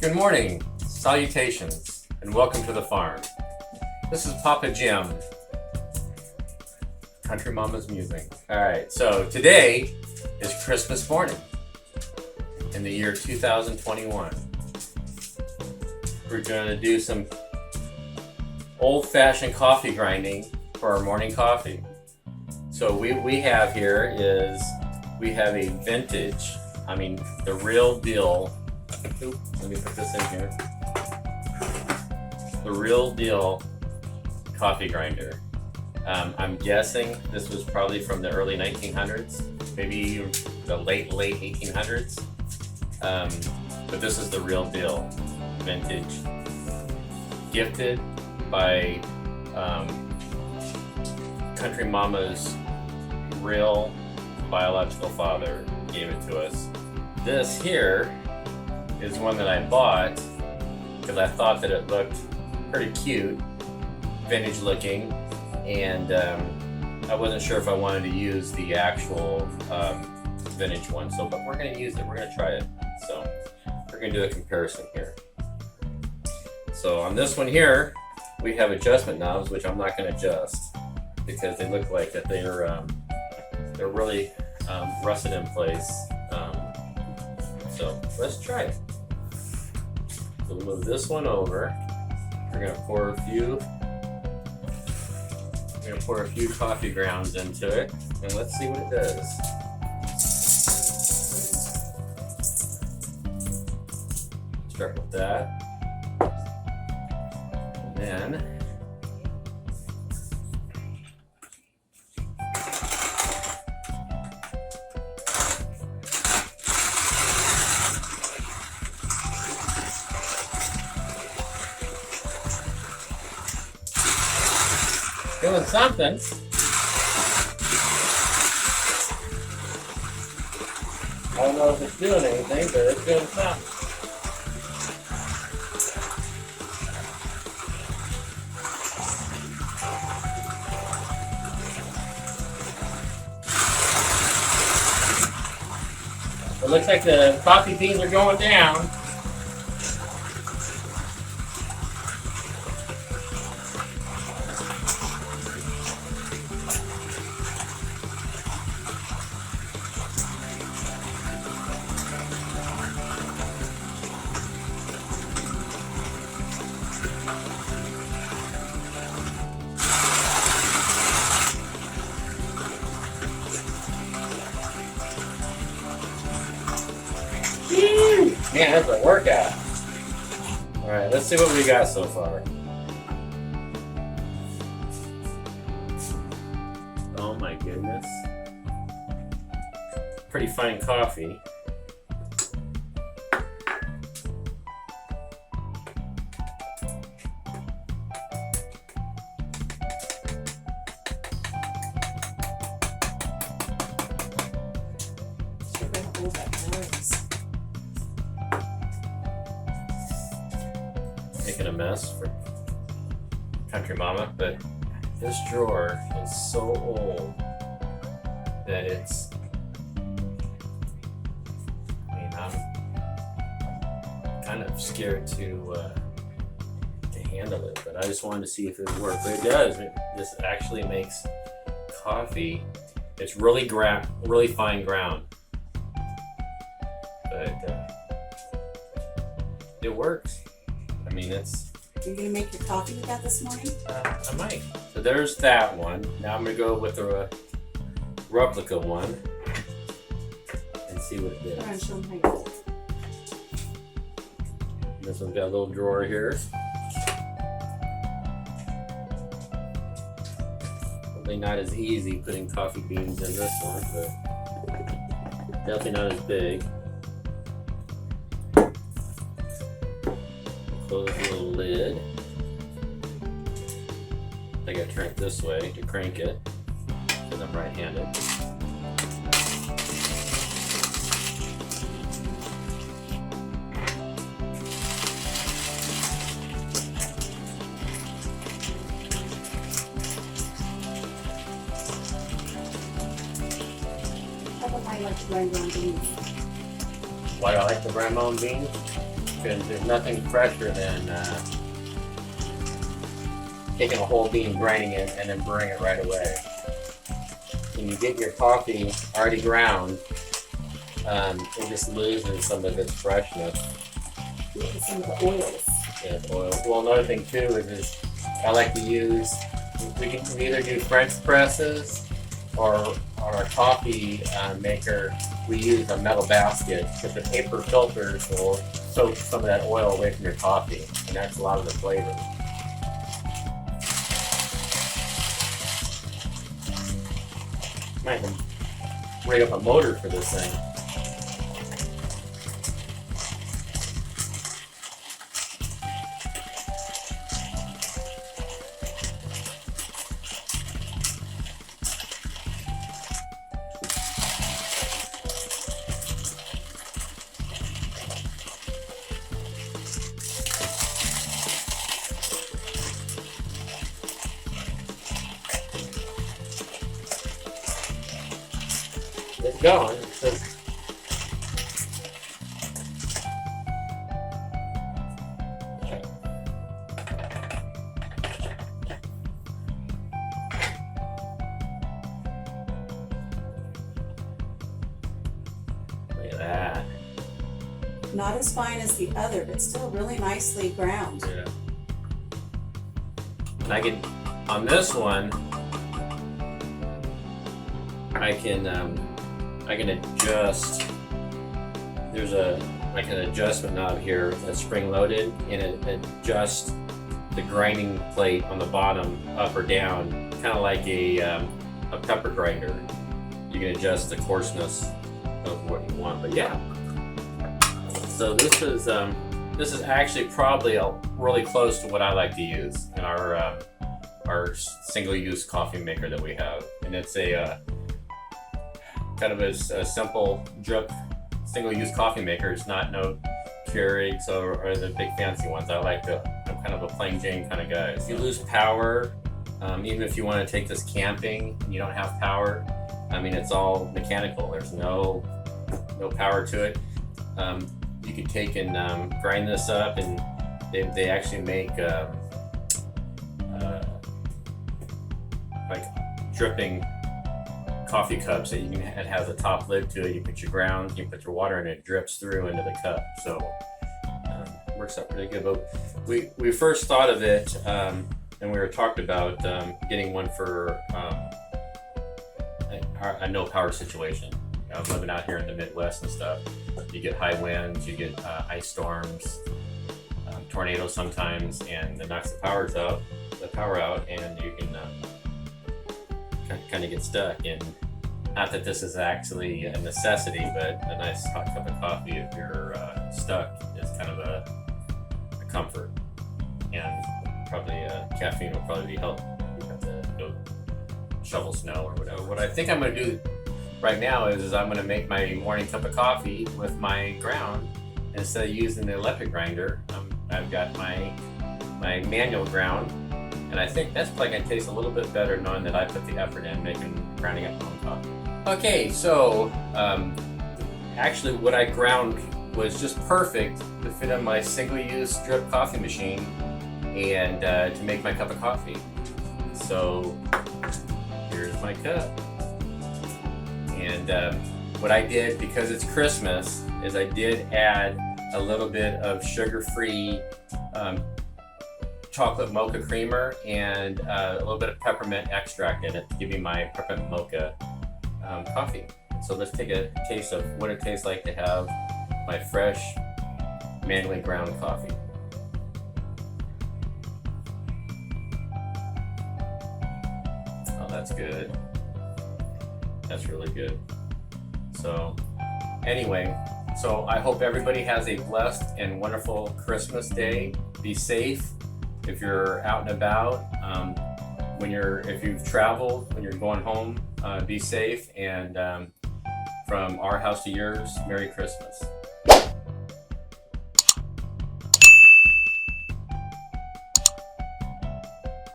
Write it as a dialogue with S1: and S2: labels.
S1: Good morning, salutations, and welcome to the farm. This is Papa Jim, Country Mama's Musing. Alright, so today is Christmas morning in the year 2021. We're going to do some old-fashioned coffee grinding for our morning coffee. So we have here is, we have a vintage, the real deal. Oops, let me put this in here. The real deal coffee grinder. I'm guessing this was probably from the early 1900s, maybe the late 1800s. But this is the real deal, vintage. Gifted by Country Mama's real biological father gave it to us. This here is one that I bought because I thought that it looked pretty cute, vintage looking, and I wasn't sure if I wanted to use the actual vintage one. So, but we're going to use it. We're going to try it. So we're going to do a comparison here. So on this one here, we have adjustment knobs, which I'm not going to adjust because they look like that they're really rusted in place. So let's try it. So we'll move this one over. We're gonna pour a few coffee grounds into it, and let's see what it does. Start with that, and then doing something. I don't know if it's doing anything, but it's doing something. It looks like the coffee beans are going down. Man, that's a workout. Alright, let's see what we got so far. Oh my goodness. Pretty fine coffee. Making a mess for Country Mama, but this drawer is so old that it's, I'm kind of scared to handle it, but I just wanted to see if it would work. But it does. This actually makes coffee. It's really fine ground, but it works. It's.
S2: You're gonna make your coffee with that this morning?
S1: I might. So there's that one. Now I'm gonna go with the replica one and see what it does.
S2: Show them how you do it.
S1: This one's got a little drawer here. Probably not as easy putting coffee beans in this one, but definitely not as big. Close the little lid. I gotta turn it this way to crank it because I'm right-handed.
S2: I like to grind on beans.
S1: Why do I like to grind my own beans? because there's nothing fresher than taking a whole bean, grinding it, and then brewing it right away. When you get your coffee already ground, it just loses some of its freshness.
S2: Some of the oils.
S1: Yeah, oil. Well, another thing too is I like to use, we either do French presses or on our coffee maker, we use a metal basket because the paper filters will soak some of that oil away from your coffee, and that's a lot of the flavor. Might rig up a motor for this thing. It's going. Look at that.
S2: Not as fine as the other, but still really nicely ground.
S1: Yeah. And I can, on this one, I can adjust. There's like an adjustment knob here that's spring loaded, and it adjusts the grinding plate on the bottom up or down, kind of like a pepper grinder. You can adjust the coarseness of what you want. But yeah, so this is actually probably really close to what I like to use in our single-use coffee maker that we have, and it's a kind of a simple drip single-use coffee maker. It's not no Keurigs or the big fancy ones. I'm kind of a plain Jane kind of guy. If you lose power, even if you want to take this camping and you don't have power, I mean, it's all mechanical. There's no power to it. You can take and grind this up, and they actually make like dripping coffee cups that it has a top lid to it. You put your ground, you put your water in it, drips through into the cup. So works out pretty good. But we first thought of it, and we were talked about getting one for a no power situation. I was living out here in the Midwest and stuff. You get high winds, you get ice storms, tornadoes sometimes, and it knocks the power out, and you can kind of get stuck. And not that this is actually a necessity, but a nice hot cup of coffee if you're stuck is kind of a comfort. And probably caffeine will probably be helpful. You have to go shovel snow or whatever. What I think I'm going to do right now is I'm going to make my morning cup of coffee with my ground. Instead of using the electric grinder, I've got my manual ground. And I think that's probably going to taste a little bit better knowing that I put the effort in grounding up my own coffee. Okay, so actually what I ground was just perfect to fit in my single-use drip coffee machine and to make my cup of coffee. So here's my cup. And what I did, because it's Christmas, is I did add a little bit of sugar-free chocolate mocha creamer and a little bit of peppermint extract in it to give me my peppermint mocha coffee. So let's take a taste of what it tastes like to have my fresh, manually ground coffee. Oh, that's good. That's really good. So anyway, so I hope everybody has a blessed and wonderful Christmas day. Be safe if you're out and about. If you've traveled, when you're going home, be safe. And from our house to yours, Merry Christmas.